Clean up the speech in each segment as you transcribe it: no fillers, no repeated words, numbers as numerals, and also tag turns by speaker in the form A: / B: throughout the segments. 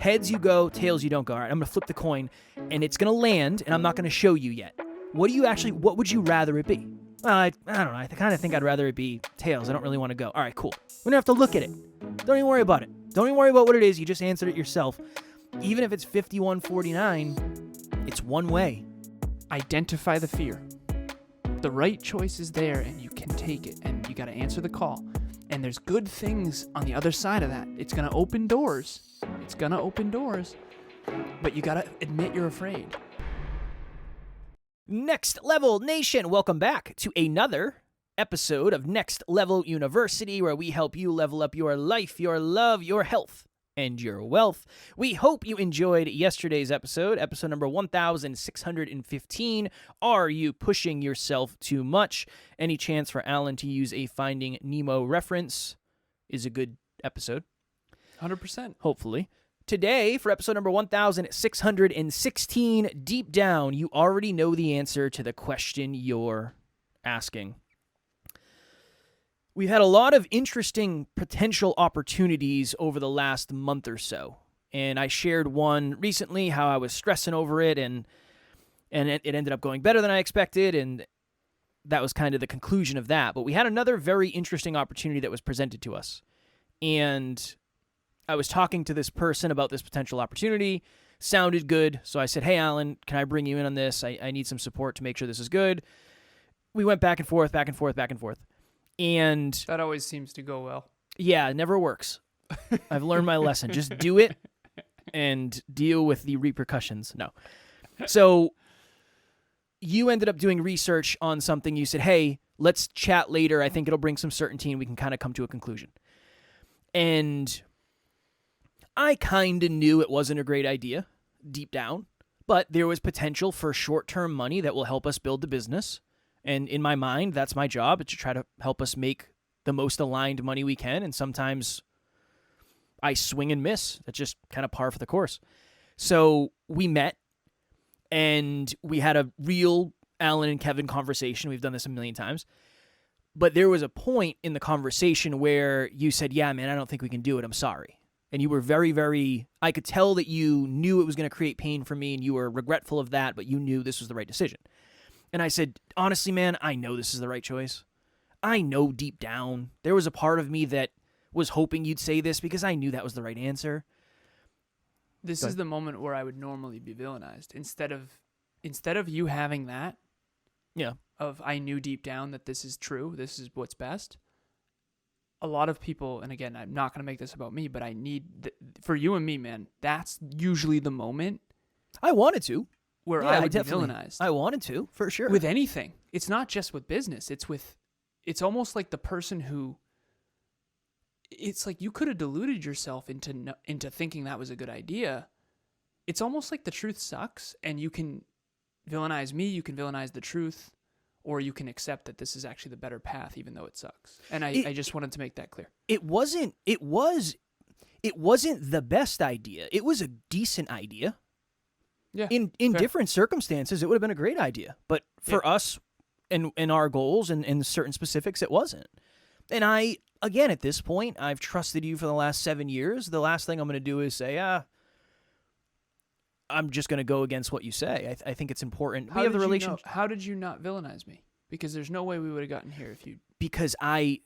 A: Heads you go, tails you don't go. All right, I'm going to flip the coin, and it's going to land, and I'm not going to show you yet. What would you rather it be? Well, I don't know. I kind of think I'd rather it be tails. I don't really want to go. All right, cool. We don't have to look at it. Don't even worry about it. Don't even worry about what it is. You just answered it yourself. Even if it's 51-49, it's one way.
B: Identify the fear. The right choice is there, and you can take it, and you got to answer the call. And there's good things on the other side of that. It's going to open doors. But you got to admit you're afraid.
A: Next Level Nation, welcome back to another episode of Next Level University, where we help you level up your life, your love, your health, and your wealth. We hope you enjoyed yesterday's episode number 1615. Are you pushing yourself too much? Any chance for Alan to use a Finding Nemo reference is a good episode.
B: 100%.
A: Hopefully. Today, for episode number 1616, deep down, you already know the answer to the question you're asking. We've had a lot of interesting potential opportunities over the last month or so, and I shared one recently, how I was stressing over it, and it ended up going better than I expected, and that was kind of the conclusion of that. But we had another very interesting opportunity that was presented to us, and I was talking to this person about this potential opportunity. Sounded good, so I said, hey, Alan, can I bring you in on this? I need some support to make sure this is good. We went back and forth. And
B: that always seems to go well.
A: Yeah, it never works. I've learned my lesson. Just do it and deal with the repercussions. No. So you ended up doing research on something. You said, hey, let's chat later. I think it'll bring some certainty and we can kind of come to a conclusion. And I kind of knew it wasn't a great idea deep down, but there was potential for short-term money that will help us build the business. And in my mind, that's my job, to try to help us make the most aligned money we can. And sometimes I swing and miss. That's just kind of par for the course. So we met, and we had a real Alan and Kevin conversation. We've done this a million times. But there was a point in the conversation where you said, yeah, man, I don't think we can do it. I'm sorry. And you were very, very, I could tell that you knew it was going to create pain for me, and you were regretful of that, but you knew this was the right decision. And I said, honestly, man, I know this is the right choice. I know deep down there was a part of me that was hoping you'd say this because I knew that was the right answer.
B: This is the moment where I would normally be villainized. Instead of you having that,
A: yeah,
B: of I knew deep down that this is true, this is what's best. A lot of people, and again, I'm not going to make this about me, but I need, for you and me, man, that's usually the moment.
A: I wanted to.
B: Where I would be villainized.
A: I wanted to, for sure.
B: With anything. It's not just with business. It's almost like the person who, it's like you could have deluded yourself into thinking that was a good idea. It's almost like the truth sucks, and you can villainize me, you can villainize the truth, or you can accept that this is actually the better path, even though it sucks. And I just wanted to make that clear.
A: It wasn't the best idea. It was a decent idea.
B: Yeah,
A: in different circumstances, it would have been a great idea. But for us and our goals and certain specifics, it wasn't. And I, again, at this point, I've trusted you for the last 7 years. The last thing I'm going to do is say, I'm just going to go against what you say. I think it's important. We have the relationship.
B: How did you not villainize me? Because there's no way we would have gotten here if you...
A: Because I've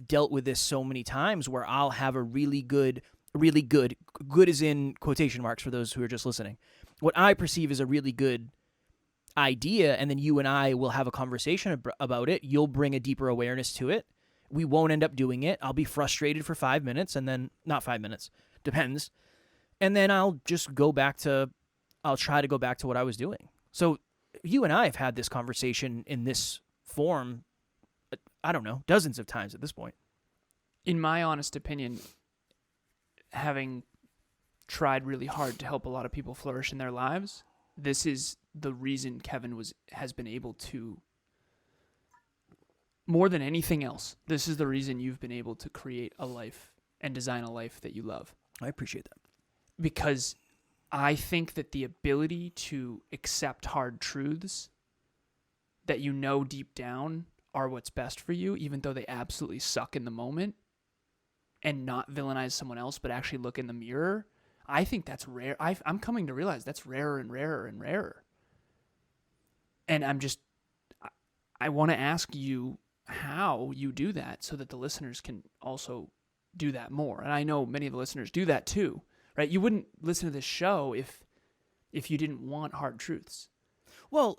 A: dealt with this so many times where I'll have a really good is in quotation marks for those who are just listening. What I perceive as a really good idea, and then you and I will have a conversation about it. You'll bring a deeper awareness to it. We won't end up doing it. I'll be frustrated for 5 minutes, and then, not 5 minutes, depends. And then I'll try to go back to what I was doing. So you and I have had this conversation in this form, I don't know, dozens of times at this point.
B: In my honest opinion, having tried really hard to help a lot of people flourish in their lives, this is the reason Kevin has been able to, more than anything else, this is the reason you've been able to create a life and design a life that you love.
A: I appreciate that.
B: Because I think that the ability to accept hard truths that you know deep down are what's best for you, even though they absolutely suck in the moment, and not villainize someone else, but actually look in the mirror, I think that's rare. I'm coming to realize that's rarer and rarer and rarer. And I want to ask you how you do that so that the listeners can also do that more. And I know many of the listeners do that too, right? You wouldn't listen to this show if you didn't want hard truths.
A: Well,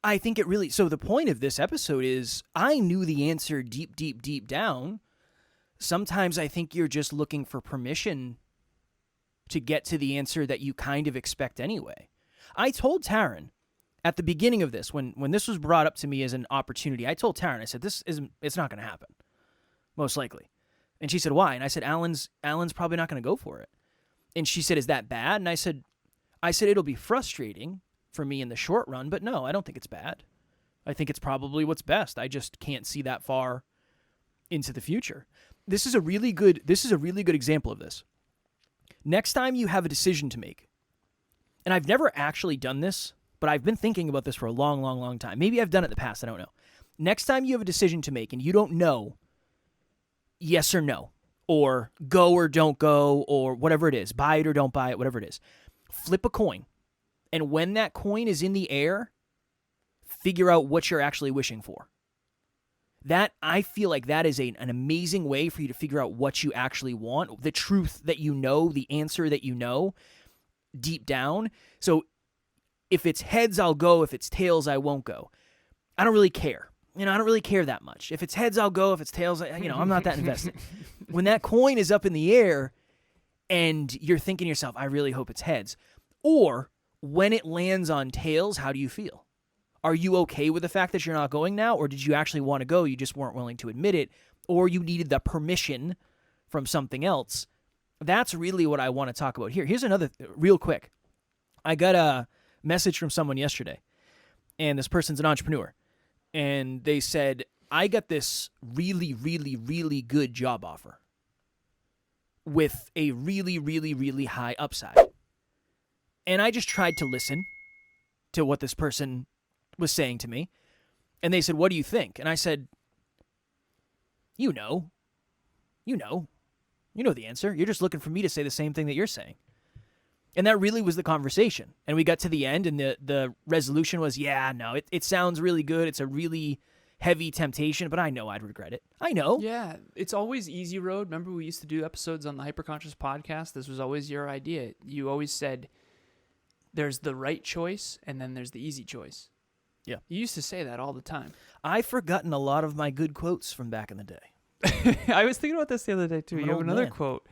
A: I think it really... So the point of this episode is I knew the answer deep, deep, deep down. Sometimes I think you're just looking for permission to get to the answer that you kind of expect anyway. I told Taryn at the beginning of this, when this was brought up to me as an opportunity, I told Taryn, I said, it's not going to happen, most likely. And she said, why? And I said, Alan's probably not going to go for it. And she said, is that bad? And I said, it'll be frustrating for me in the short run, but no, I don't think it's bad. I think it's probably what's best. I just can't see that far into the future. This is a really good example of this. Next time you have a decision to make, and I've never actually done this, but I've been thinking about this for a long, long, long time. Maybe I've done it in the past, I don't know. Next time you have a decision to make and you don't know yes or no, or go or don't go, or whatever it is, buy it or don't buy it, whatever it is, flip a coin. And when that coin is in the air, figure out what you're actually wishing for. That, I feel like that is an amazing way for you to figure out what you actually want, the truth that you know, the answer that you know deep down. So if it's heads, I'll go. If it's tails, I won't go. I don't really care. I don't really care that much. If it's heads, I'll go. If it's tails, I'm not that invested. When that coin is up in the air and you're thinking to yourself, I really hope it's heads. Or when it lands on tails, how do you feel? Are you okay with the fact that you're not going now? Or did you actually want to go? You just weren't willing to admit it. Or you needed the permission from something else. That's really what I want to talk about here. Here's another, real quick. I got a message from someone yesterday. And this person's an entrepreneur. And they said, I got this really, really, really good job offer with a really, really, really high upside. And I just tried to listen to what this person was saying to me. And they said, what do you think? And I said, you know the answer. You're just looking for me to say the same thing that you're saying. And that really was the conversation. And we got to the end, and the resolution was, yeah, no, it sounds really good. It's a really heavy temptation, but I know I'd regret it. I know.
B: Yeah, it's always easy road. Remember we used to do episodes on the Hyperconscious podcast? This was always your idea. You always said there's the right choice, and then there's the easy choice.
A: Yeah.
B: You used to say that all the time.
A: I've forgotten a lot of my good quotes from back in the day.
B: I was thinking about this the other day, too. You have another quote.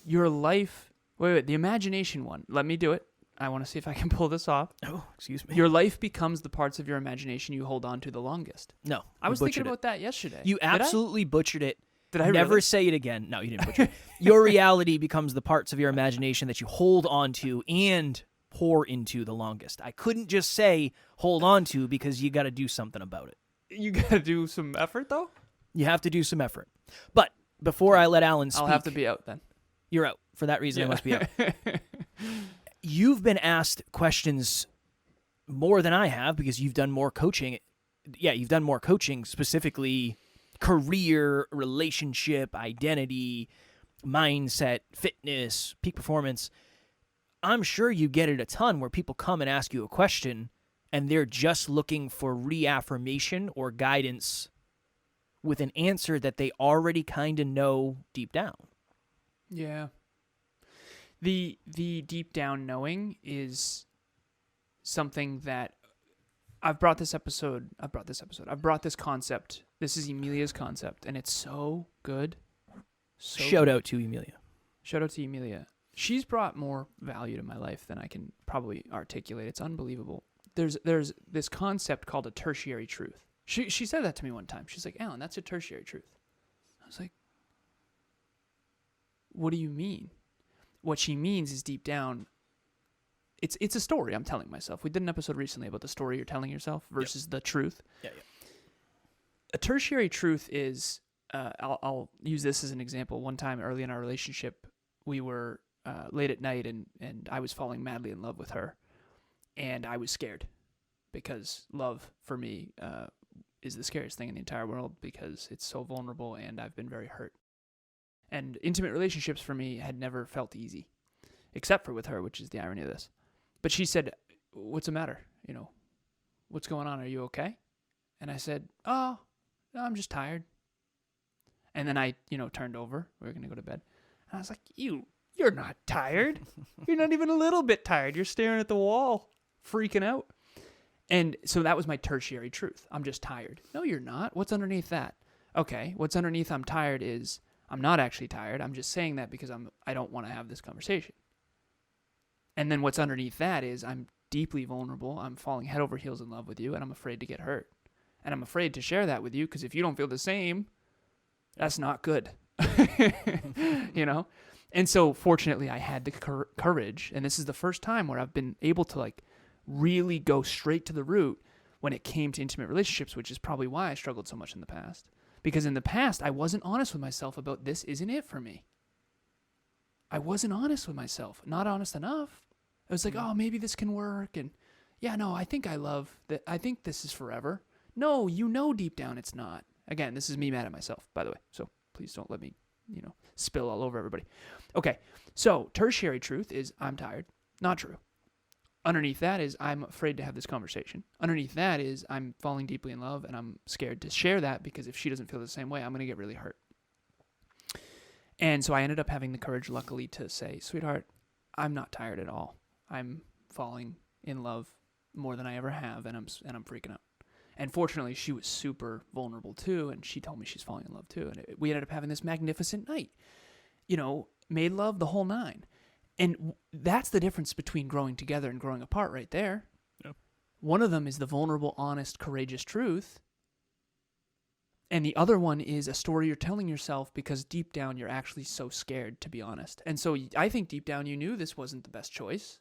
B: Your life... Wait, the imagination one. Let me do it. I want to see if I can pull this off.
A: Oh, excuse me.
B: Your life becomes the parts of your imagination you hold on to the longest.
A: No.
B: I was thinking about that yesterday.
A: You absolutely butchered it.
B: Did I
A: never
B: really?
A: say it again? No, you didn't butcher it. Your reality becomes the parts of your imagination that you hold on to and pour into the longest. I couldn't just say hold on to because you got to do something about it.
B: You got to do some effort, though?
A: You have to do some effort. But before I let Alan speak...
B: I'll have to be out then.
A: You're out. For that reason, I must be out. You've been asked questions more than I have because you've done more coaching. Yeah, you've done more coaching, specifically career, relationship, identity, mindset, fitness, peak performance. I'm sure you get it a ton where people come and ask you a question and they're just looking for reaffirmation or guidance with an answer that they already kind of know deep down.
B: Yeah. The deep down knowing is something that I've brought this concept. This is Emilia's concept, and it's so good.
A: Shout out to Emilia.
B: Shout out to Emilia. She's brought more value to my life than I can probably articulate. It's unbelievable. There's this concept called a tertiary truth. She said that to me one time. She's like, Alan, that's a tertiary truth. I was like, what do you mean? What she means is deep down, it's a story I'm telling myself. We did an episode recently about the story you're telling yourself versus the truth. Yeah. A tertiary truth is, I'll use this as an example. One time early in our relationship, we were late at night and I was falling madly in love with her. And I was scared because love for me is the scariest thing in the entire world because it's so vulnerable and I've been very hurt. And intimate relationships for me had never felt easy, except for with her, which is the irony of this. But she said, what's the matter? What's going on? Are you okay? And I said, oh, no, I'm just tired. And then I, turned over. We were going to go to bed. And I was like, you're not tired. You're not even a little bit tired. You're staring at the wall, freaking out. And so that was my tertiary truth. I'm just tired. No, you're not. What's underneath that? Okay, what's underneath I'm tired is I'm not actually tired. I'm just saying that because I don't want to have this conversation. And then what's underneath that is I'm deeply vulnerable. I'm falling head over heels in love with you, and I'm afraid to get hurt. And I'm afraid to share that with you because if you don't feel the same, that's not good. And so fortunately I had the courage, and this is the first time where I've been able to really go straight to the root when it came to intimate relationships, which is probably why I struggled so much in the past. Because in the past, I wasn't honest with myself about this isn't it for me. I wasn't honest with myself, not honest enough. I was like, oh, maybe this can work. And yeah, no, I think I love that. I think this is forever. No, deep down it's not. Again, this is me mad at myself, by the way. So please don't let me, spill all over everybody. Okay. So tertiary truth is I'm tired. Not true. Underneath that is I'm afraid to have this conversation. Underneath that is I'm falling deeply in love and I'm scared to share that because if she doesn't feel the same way, I'm going to get really hurt. And so I ended up having the courage, luckily, to say, sweetheart, I'm not tired at all. I'm falling in love more than I ever have, and I'm freaking out. And fortunately, she was super vulnerable too, and she told me she's falling in love too. And we ended up having this magnificent night. Made love the whole nine. And that's the difference between growing together and growing apart right there. Yep. One of them is the vulnerable, honest, courageous truth. And the other one is a story you're telling yourself because deep down you're actually so scared to be honest. And so I think deep down you knew this wasn't the best choice.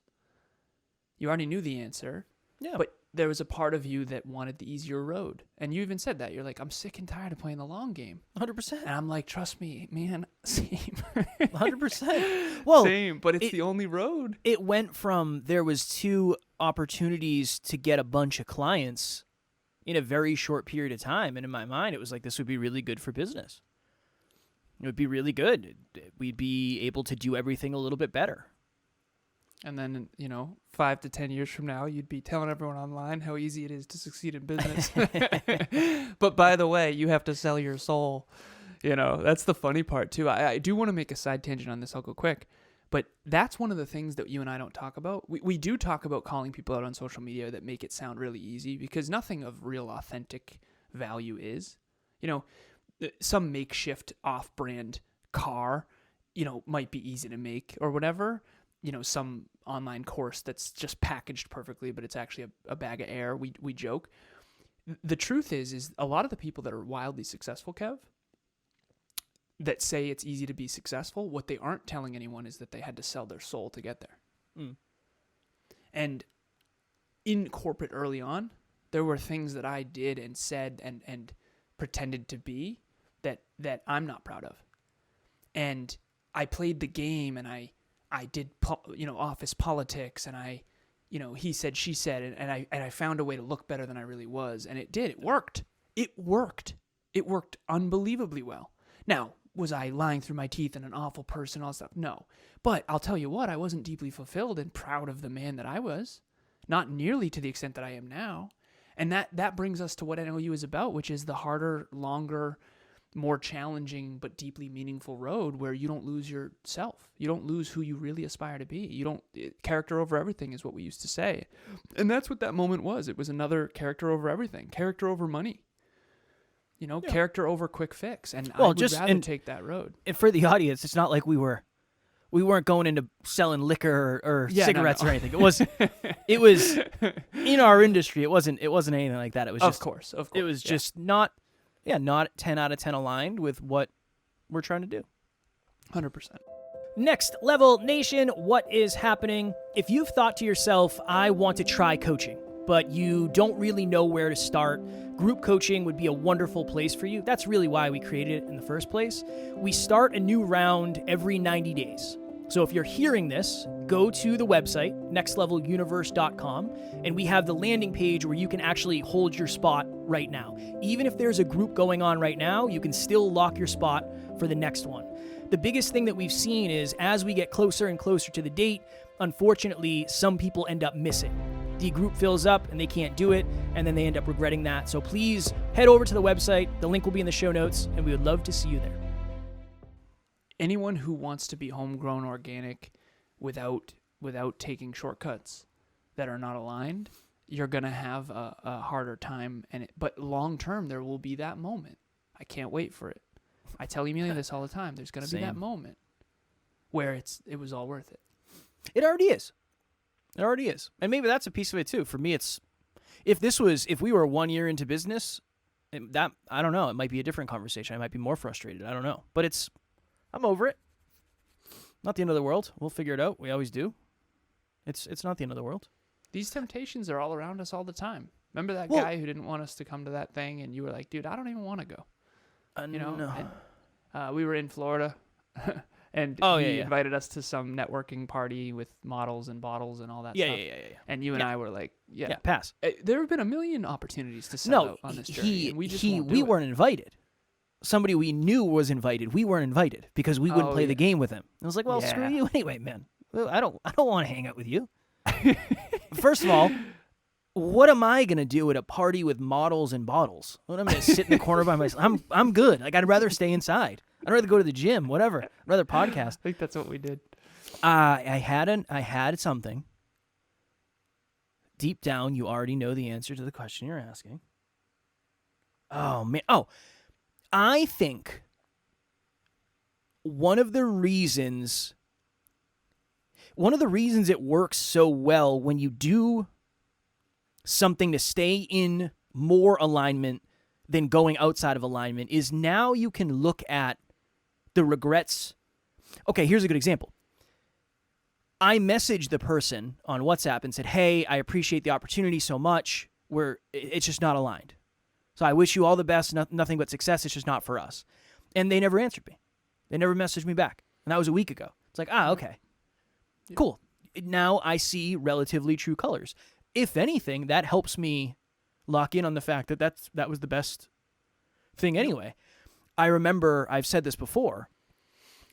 B: You already knew the answer. Yeah. But there was a part of you that wanted the easier road. And you even said that. You're like, I'm sick and tired of playing the long game.
A: 100%.
B: And I'm like, trust me, man, same.
A: 100%. Well,
B: same, but it's the only road.
A: It went from there was 2 opportunities to get a bunch of clients in a very short period of time. And in my mind, it was like, this would be really good for business. It would be really good. We'd be able to do everything a little bit better.
B: And then, 5 to 10 years from now, you'd be telling everyone online how easy it is to succeed in business. But by the way, you have to sell your soul. That's the funny part too. I do want to make a side tangent on this. I'll go quick. But that's one of the things that you and I don't talk about. We do talk about calling people out on social media that make it sound really easy because nothing of real authentic value is. Some makeshift off-brand car, might be easy to make or whatever. Some online course that's just packaged perfectly, but it's actually a bag of air. We joke. The truth is a lot of the people that are wildly successful, Kev, that say it's easy to be successful, what they aren't telling anyone is that they had to sell their soul to get there. Mm. And in corporate early on, there were things that I did and said and pretended to be that I'm not proud of. And I played the game and I did, office politics and he said, she said, and I found a way to look better than I really was. And it did. It worked. It worked unbelievably well. Now, was I lying through my teeth and an awful person, all that stuff? No. But I'll tell you what, I wasn't deeply fulfilled and proud of the man that I was. Not nearly to the extent that I am now. And that brings us to what NLU is about, which is the harder, longer, more challenging but deeply meaningful road where you don't lose yourself. You don't lose who you really aspire to be. Character over everything is what we used to say. And that's what that moment was. It was another character over everything. Character over money. Character over quick fix. And I would rather take that road.
A: And for the audience, it's not like we weren't going into selling liquor or cigarettes or anything. It was in our industry. It wasn't anything like that. It was just,
B: of course.
A: It was just not 10 out of 10 aligned with what we're trying to do.
B: 100%.
A: Next Level Nation, what is happening? If you've thought to yourself, I want to try coaching, but you don't really know where to start, group coaching would be a wonderful place for you. That's really why we created it in the first place. We start a new round every 90 days. So if you're hearing this, go to the website, nextleveluniverse.com, and we have the landing page where you can actually hold your spot right now. Even if there's a group going on right now, you can still lock your spot for the next one. The biggest thing that we've seen is as we get closer and closer to the date, unfortunately, some people end up missing. The group fills up and they can't do it, and then they end up regretting that. So please head over to the website. The link will be in the show notes, and we would love to see you there.
B: Anyone who wants to be homegrown organic without taking shortcuts that are not aligned, you're going to have a harder time. But long term, there will be that moment. I can't wait for it. I tell Emilia this all the time. There's going to be that moment where it was all worth it.
A: It already is. It already is. And maybe that's a piece of it too. For me, it's if we were 1 year into business, I don't know, it might be a different conversation. I might be more frustrated. I don't know. But I'm over it. Not the end of the world. We'll figure it out. We always do. It's not the end of the world.
B: These temptations are all around us all the time. Remember that guy who didn't want us to come to that thing, and you were like, dude, I don't even want to go.
A: No.
B: And, we were in Florida, and he invited us to some networking party with models and bottles and all that stuff. Yeah. And you and I were like,
A: pass.
B: There have been a million opportunities to sell out on this journey. And we
A: weren't invited. Somebody we knew was invited. We weren't invited because we wouldn't play the game with him. I was like, well, screw you anyway, man. I don't want to hang out with you. First of all, what am I gonna do at a party with models and bottles? What, I'm gonna sit in the corner by myself? I'm good. Like, I'd rather stay inside. I'd rather go to the gym. Whatever. I'd rather podcast.
B: I think that's what we did.
A: I had something. Deep down, you already know the answer to the question you're asking. Oh man. Oh, I think one of the reasons it works so well when you do something to stay in more alignment than going outside of alignment is now you can look at the regrets. Okay, here's a good example. I messaged the person on WhatsApp and said, hey, I appreciate the opportunity so much. It's just not aligned. So I wish you all the best, nothing but success. It's just not for us. And they never answered me. They never messaged me back. And that was a week ago. It's like, okay. Yeah. Cool. Now I see relatively true colors. If anything, that helps me lock in on the fact that was the best thing anyway. I remember, I've said this before,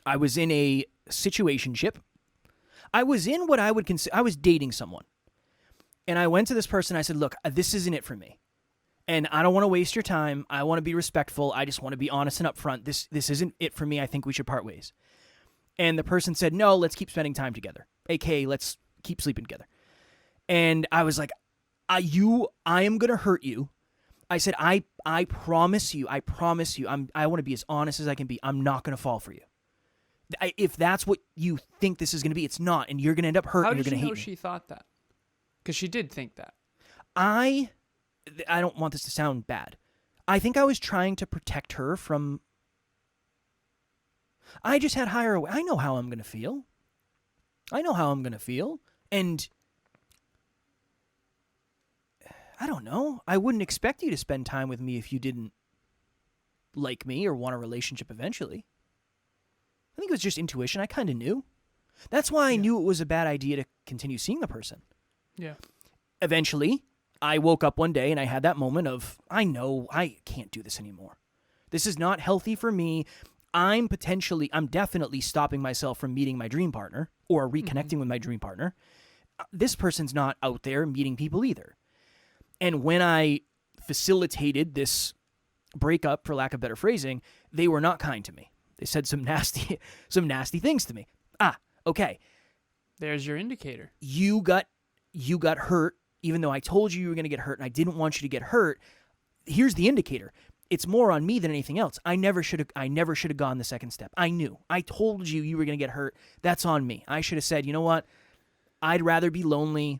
A: I was in a situationship. I was in what I would consider, I was dating someone. And I went to this person, I said, look, this isn't it for me. And I don't want to waste your time. I want to be respectful. I just want to be honest and upfront. This isn't it for me. I think we should part ways. And the person said, no, let's keep spending time together. AKA, let's keep sleeping together. And I was like, I am going to hurt you. I said, I promise you, I want to be as honest as I can be. I'm not going to fall for you. If that's what you think this is going to be, it's not. And you're going to end up hurt and you're going to hate me.
B: How did you know she thought that? Because she did think that.
A: I don't want this to sound bad. I think I was trying to protect her from... I just had higher... I know how I'm going to feel. And... I don't know. I wouldn't expect you to spend time with me if you didn't like me or want a relationship eventually. I think it was just intuition. I kind of knew. That's why I knew it was a bad idea to continue seeing the person.
B: Yeah.
A: Eventually, I woke up one day and I had that moment of, I know I can't do this anymore. This is not healthy for me. I'm definitely stopping myself from meeting my dream partner or reconnecting with my dream partner. This person's not out there meeting people either. And when I facilitated this breakup, for lack of better phrasing, they were not kind to me. They said some nasty things to me. Okay.
B: There's your indicator.
A: You got hurt, even though I told you were going to get hurt, and I didn't want you to get hurt. Here's the indicator. It's more on me than anything else. I never should have gone the second step. I knew. I told you were going to get hurt. That's on me. I should have said, you know what? I'd rather be lonely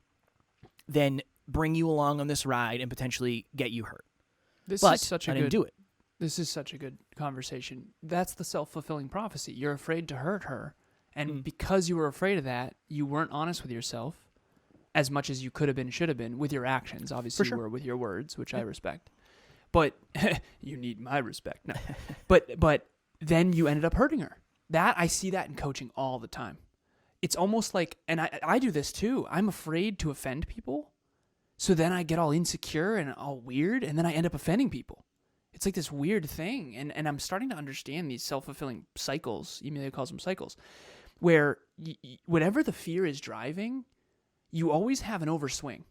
A: than bring you along on this ride and potentially get you hurt. I didn't do it.
B: This is such a good conversation. That's the self-fulfilling prophecy. You're afraid to hurt her. And because you were afraid of that, you weren't honest with yourself as much as you could have been, should have been, with your actions. Obviously, you were with your words, which I respect. But you need my respect. No. But then you ended up hurting her. I see that in coaching all the time. It's almost like, and I do this too. I'm afraid to offend people. So then I get all insecure and all weird, and then I end up offending people. It's like this weird thing. And I'm starting to understand these self-fulfilling cycles. Emilia calls them cycles, where whatever the fear is driving, you always have an overswing.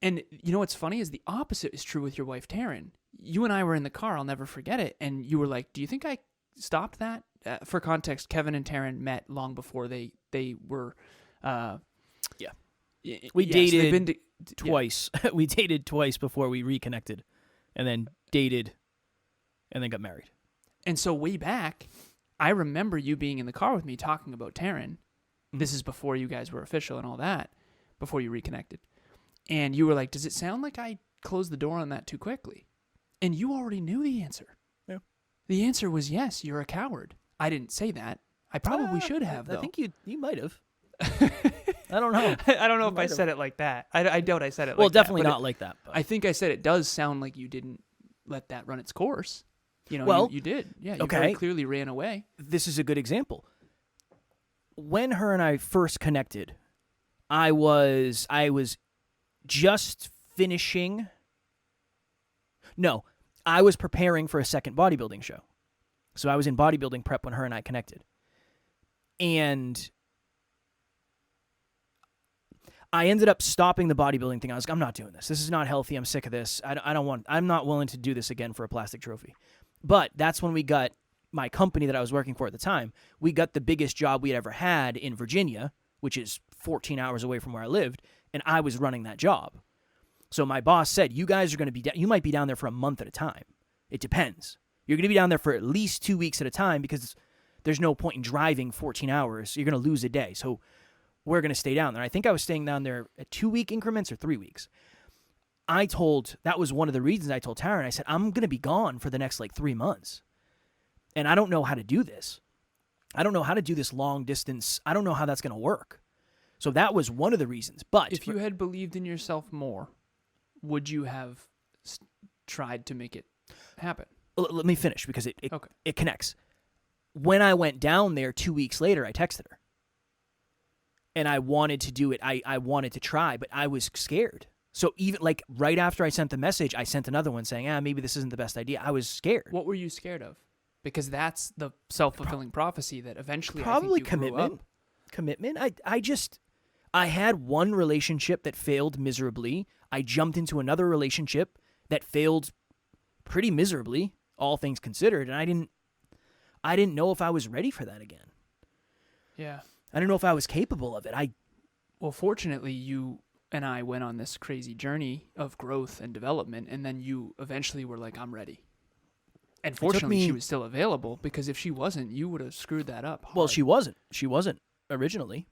B: And you know what's funny is the opposite is true with your wife, Taryn. You and I were in the car, I'll never forget it, and you were like, do you think I stopped that? For context, Kevin and Taryn met long before they were...
A: We
B: yes,
A: dated twice. Yeah. We dated twice before we reconnected, and then dated, and then got married.
B: And so way back, I remember you being in the car with me talking about Taryn.
A: Mm-hmm.
B: This is before you guys were official and all that, before you reconnected. And you were like, does it sound like I closed the door on that too quickly? And you already knew the answer.
A: Yeah.
B: The answer was yes, you're a coward. I didn't say that. I probably should have, though.
A: I think you might have. I don't know.
B: I don't know if I said it like that. I doubt I said it like that.
A: Well, definitely not like that. But.
B: I think I said it does sound like you didn't let that run its course. You know,
A: well,
B: you did. Yeah, you very clearly ran away.
A: This is a good example. When her and I first connected, I was just finishing. No, I was preparing for a second bodybuilding show. So I was in bodybuilding prep when her and I connected. And I ended up stopping the bodybuilding thing. I was like, I'm not doing this. This is not healthy. I'm sick of this. I'm not willing to do this again for a plastic trophy. But that's when we got my company that I was working for at the time. We got the biggest job we had ever had in Virginia, which is 14 hours away from where I lived, and I was running that job. So my boss said, you guys are going to be you might be down there for a month at a time. It depends. You're going to be down there for at least 2 weeks at a time because there's no point in driving 14 hours. You're going to lose a day. So we're going to stay down there. I think I was staying down there at 2-week increments or 3 weeks. That was one of the reasons I told Taryn, I said, I'm going to be gone for the next 3 months. And I don't know how to do this. I don't know how to do this long distance. I don't know how that's going to work. So that was one of the reasons. But
B: if you had believed in yourself more, would you have tried to make it happen?
A: Let me finish because it connects. When I went down there 2 weeks later, I texted her. And I wanted to do it. I wanted to try, but I was scared. So even right after I sent the message, I sent another one saying, maybe this isn't the best idea. I was scared.
B: What were you scared of? Because that's the self-fulfilling prophecy that eventually
A: probably
B: I think you
A: commitment.
B: grew up.
A: Commitment. I had one relationship that failed miserably. I jumped into another relationship that failed pretty miserably, all things considered, and I didn't know if I was ready for that again.
B: Yeah.
A: I didn't know if I was capable of it.
B: Well, fortunately, you and I went on this crazy journey of growth and development, and then you eventually were like, I'm ready. And fortunately, she was still available, because if she wasn't, you would have screwed that up hard.
A: Well, she wasn't. She wasn't originally.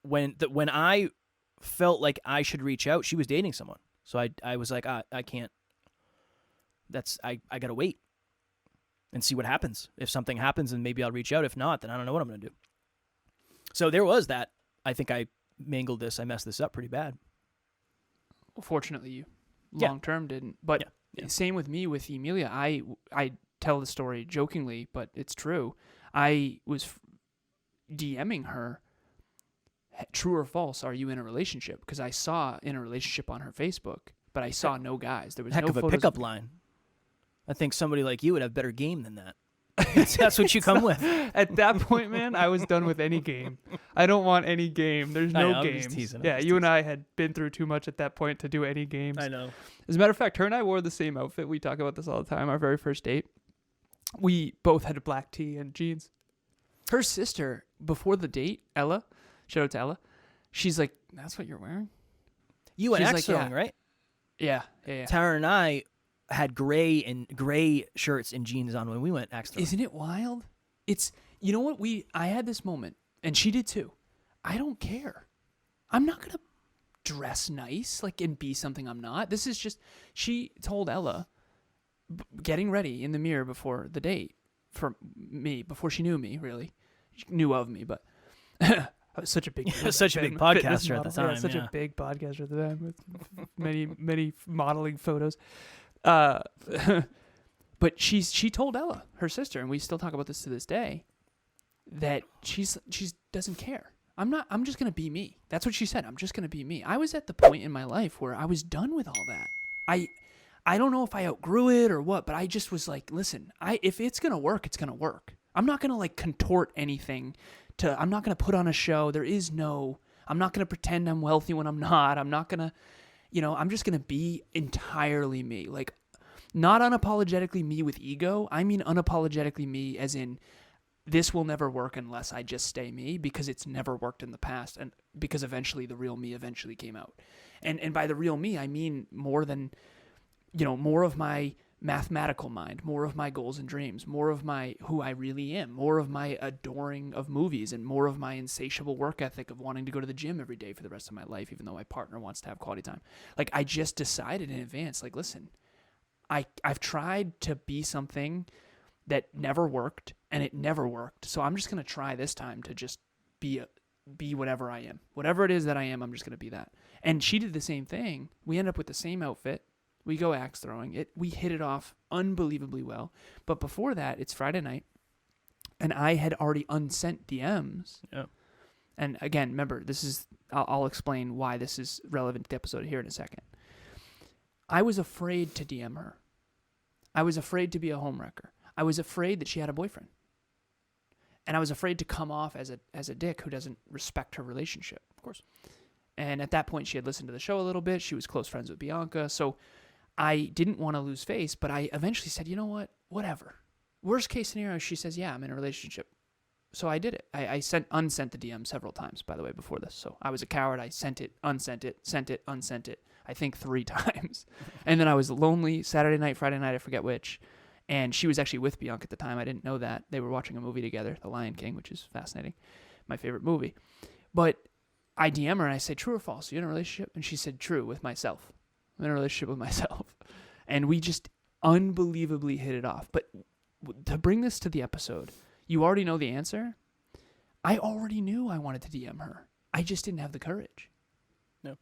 A: When I felt like I should reach out, she was dating someone. So I was like, I can't. I got to wait and see what happens. If something happens, then maybe I'll reach out. If not, then I don't know what I'm going to do. So there was that. I think I mangled this. I messed this up pretty bad.
B: Well, fortunately, you long-term didn't. But same with me with Emilia. I tell the story jokingly, but it's true. I was DMing her, true or false, are you in a relationship? Because I saw in a relationship on her Facebook, but I saw no guys. There was
A: heck
B: no
A: of a
B: photos
A: pickup line. I think somebody like you would have better game than that. That's what you come with.
B: At that point, man, I was done with any game. I don't want any game. There's no games. You and I had been through too much at that point to do any games.
A: I know.
B: As a matter of fact, her and I wore the same outfit. We talk about this all the time. Our very first date, we both had a black tee and jeans. Her sister, before the date, Ella, shout out to Ella, she's like, "That's what you're wearing?"
A: You went X-throwing, right?
B: Yeah.
A: Tara and I had gray shirts and jeans on when we went X-throwing.
B: Isn't it wild? It's, you know what, I had this moment, and she did too. I don't care. I'm not going to dress nice, and be something I'm not. This is just, she told Ella, getting ready in the mirror before the date, for me, before she knew me, really. She knew of me, but I was such a big
A: podcaster at the time.
B: Such a big podcaster at the time with many modeling photos. But she told Ella, her sister, and we still talk about this to this day, that she doesn't care. I'm just going to be me. That's what she said. I'm just going to be me. I was at the point in my life where I was done with all that. I don't know if I outgrew it or what, but I just was like, listen, if it's going to work, it's going to work. I'm not going to like contort anything I'm not going to put on a show. I'm not going to pretend I'm wealthy when I'm not. I'm not going to, I'm just going to be entirely me. Like, not unapologetically me with ego. I mean unapologetically me as in this will never work unless I just stay me, because it's never worked in the past, and because eventually the real me eventually came out. And by the real me, I mean more than, more of my mathematical mind, more of my goals and dreams, more of my who I really am, more of my adoring of movies, and more of my insatiable work ethic of wanting to go to the gym every day for the rest of my life, even though my partner wants to have quality time. Like, I just decided in advance, like, listen, I've tried to be something that never worked, and it never worked. So I'm just going to try this time to just be whatever I am. Whatever it is that I am, I'm just going to be that. And she did the same thing. We end up with the same outfit. We go axe throwing. We hit it off unbelievably well. But before that, it's Friday night, and I had already unsent DMs.
A: Yeah.
B: And again, remember, I'll explain why this is relevant to the episode here in a second. I was afraid to DM her. I was afraid to be a homewrecker. I was afraid that she had a boyfriend. And I was afraid to come off as a dick who doesn't respect her relationship.
A: Of course.
B: And at that point, she had listened to the show a little bit. She was close friends with Bianca. So I didn't want to lose face, but I eventually said, you know what? Whatever. Worst case scenario, she says, yeah, I'm in a relationship. So I did it. I unsent the DM several times, by the way, before this. So I was a coward. I sent it, unsent it, sent it, unsent it. I think 3 times. And then I was lonely Saturday night, Friday night, I forget which. And she was actually with Bianca at the time. I didn't know that. They were watching a movie together, The Lion King, which is fascinating. My favorite movie. But I DM her and I say, true or false? Are you in a relationship? And she said, true, with myself. I'm in a relationship with myself. And we just unbelievably hit it off. But to bring this to the episode, you already know the answer. I already knew I wanted to DM her. I just didn't have the courage.
A: No.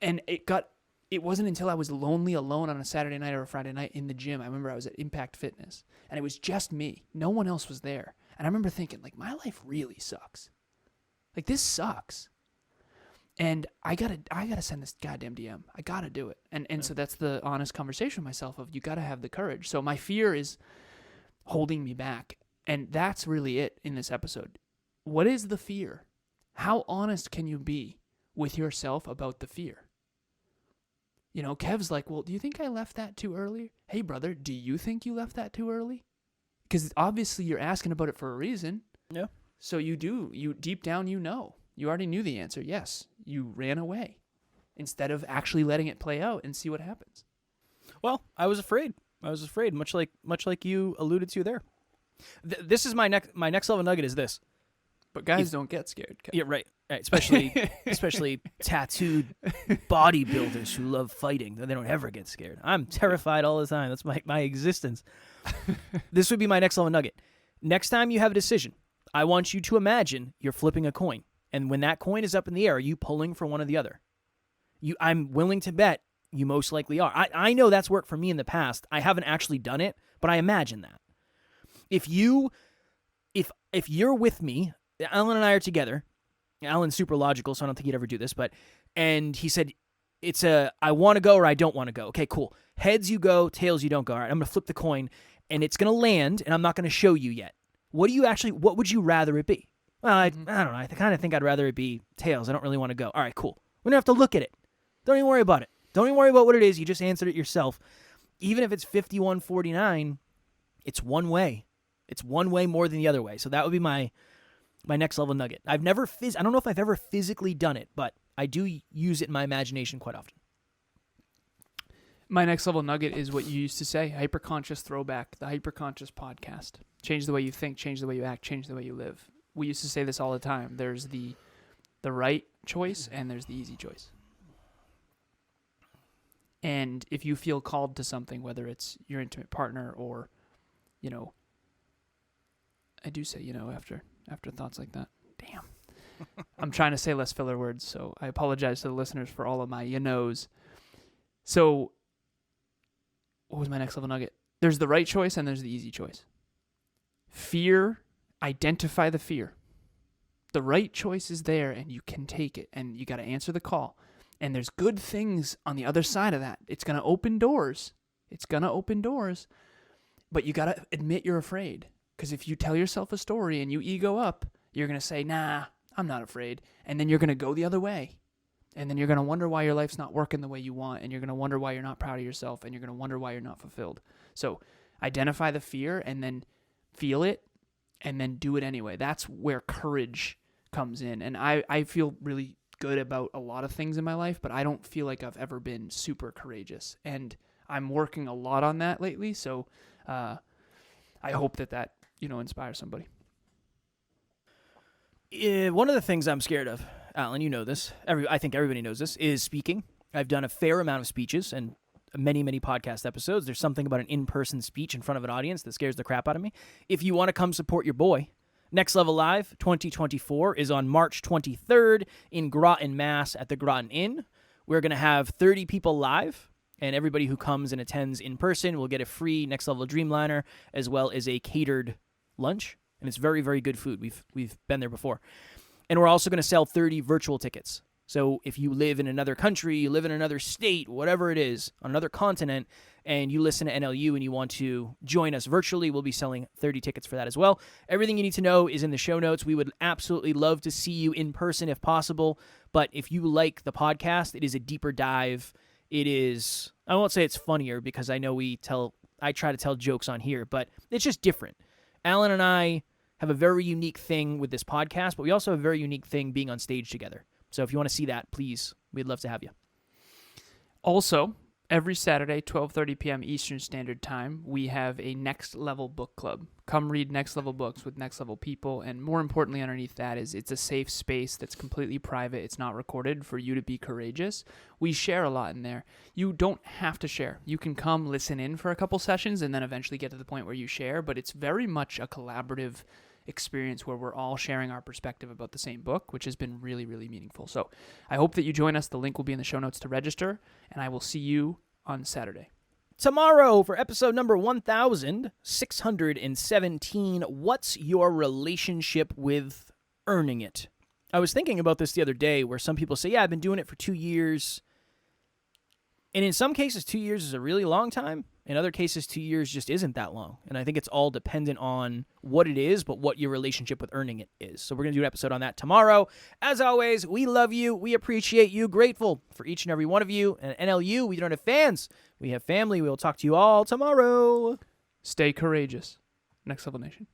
B: And it wasn't until I was lonely alone on a Saturday night or a Friday night in the gym. I remember I was at Impact Fitness, and it was just me. No one else was there. And I remember thinking, like, my life really sucks. Like, this sucks. And I gotta send this goddamn DM. I gotta do it. And so that's the honest conversation with myself of, you gotta have the courage. So my fear is holding me back. And that's really it in this episode. What is the fear? How honest can you be with yourself about the fear? Kev's like, well, do you think I left that too early? Hey, brother, do you think you left that too early? Because obviously you're asking about it for a reason.
A: Yeah.
B: So you deep down, you already knew the answer. Yes, you ran away instead of actually letting it play out and see what happens.
A: Well, I was afraid, much like you alluded to there. This is my next level nugget is this.
B: But guys don't get scared.
A: Yeah, right. Especially tattooed bodybuilders who love fighting. They don't ever get scared. I'm terrified all the time. That's my existence. This would be my next level nugget. Next time you have a decision, I want you to imagine you're flipping a coin. And when that coin is up in the air, are you pulling for one or the other? I'm willing to bet you most likely are. I know that's worked for me in the past. I haven't actually done it, but I imagine that. If you're with me, Alan and I are together. Alan's super logical, so I don't think he'd ever do this. And he said, it's I want to go or I don't want to go. Okay, cool. Heads you go, tails you don't go. All right, I'm going to flip the coin, and it's going to land, and I'm not going to show you yet. What would you rather it be? Well, I don't know. I kind of think I'd rather it be tails. I don't really want to go. All right, cool. We don't have to look at it. Don't even worry about it. Don't even worry about what it is. You just answered it yourself. Even if it's 51-49, it's one way. It's one way more than the other way. So that would be my next level nugget. I don't know if I've ever physically done it, but I do use it in my imagination quite often.
B: My next level nugget is what you used to say, hyperconscious throwback, the hyperconscious podcast. Change the way you think, change the way you act, change the way you live. We used to say this all the time. There's the right choice and there's the easy choice. And if you feel called to something, whether it's your intimate partner or, I do say, after thoughts like that. Damn. I'm trying to say less filler words, so I apologize to the listeners for all of my knows. So, what was my next level nugget? There's the right choice and there's the easy choice. Fear, identify the fear. The right choice is there and you can take it and you got to answer the call. And there's good things on the other side of that. It's going to open doors. It's going to open doors. But you got to admit you're afraid. Because if you tell yourself a story and you ego up, you're going to say, nah, I'm not afraid. And then you're going to go the other way. And then you're going to wonder why your life's not working the way you want. And you're going to wonder why you're not proud of yourself. And you're going to wonder why you're not fulfilled. So identify the fear and then feel it and then do it anyway. That's where courage comes in. And I feel really good about a lot of things in my life, but I don't feel like I've ever been super courageous. And I'm working a lot on that lately. So I hope that inspires somebody.
A: One of the things I'm scared of, Alan, you know this, I think everybody knows this, is speaking. I've done a fair amount of speeches and many, many podcast episodes. There's something about an in-person speech in front of an audience that scares the crap out of me. If you want to come support your boy, Next Level Live 2024 is on March 23rd in Groton, Mass. at the Groton Inn. We're going to have 30 people live, and everybody who comes and attends in person will get a free Next Level Dreamliner as well as a catered lunch. And it's very, very good food. We've been there before. And we're also going to sell 30 virtual tickets. So if you live in another country, you live in another state, whatever it is, on another continent, and you listen to NLU and you want to join us virtually, we'll be selling 30 tickets for that as well. Everything you need to know is in the show notes. We would absolutely love to see you in person if possible. But if you like the podcast, it is a deeper dive. It is, I won't say it's funnier because I know I try to tell jokes on here, but it's just different. Alan and I have a very unique thing with this podcast, but we also have a very unique thing being on stage together. So if you want to see that, please, we'd love to have you.
B: Also, every Saturday, 12:30 p.m. Eastern Standard Time, we have a Next Level Book Club. Come read Next Level books with Next Level people, and more importantly underneath that is it's a safe space that's completely private. It's not recorded for you to be courageous. We share a lot in there. You don't have to share. You can come listen in for a couple sessions and then eventually get to the point where you share, but it's very much a collaborative experience where we're all sharing our perspective about the same book, which has been really, really meaningful. So I hope that you join us. The link will be in the show notes to register, and I will see you on Saturday.
A: Tomorrow for episode number 1617, what's your relationship with earning it? I was thinking about this the other day where some people say, yeah, I've been doing it for 2 years. And in some cases, 2 years is a really long time. In other cases, 2 years just isn't that long. And I think it's all dependent on what it is, but what your relationship with earning it is. So we're going to do an episode on that tomorrow. As always, we love you. We appreciate you. Grateful for each and every one of you. And NLU, we don't have fans. We have family. We will talk to you all tomorrow.
B: Stay courageous. Next Level Nation.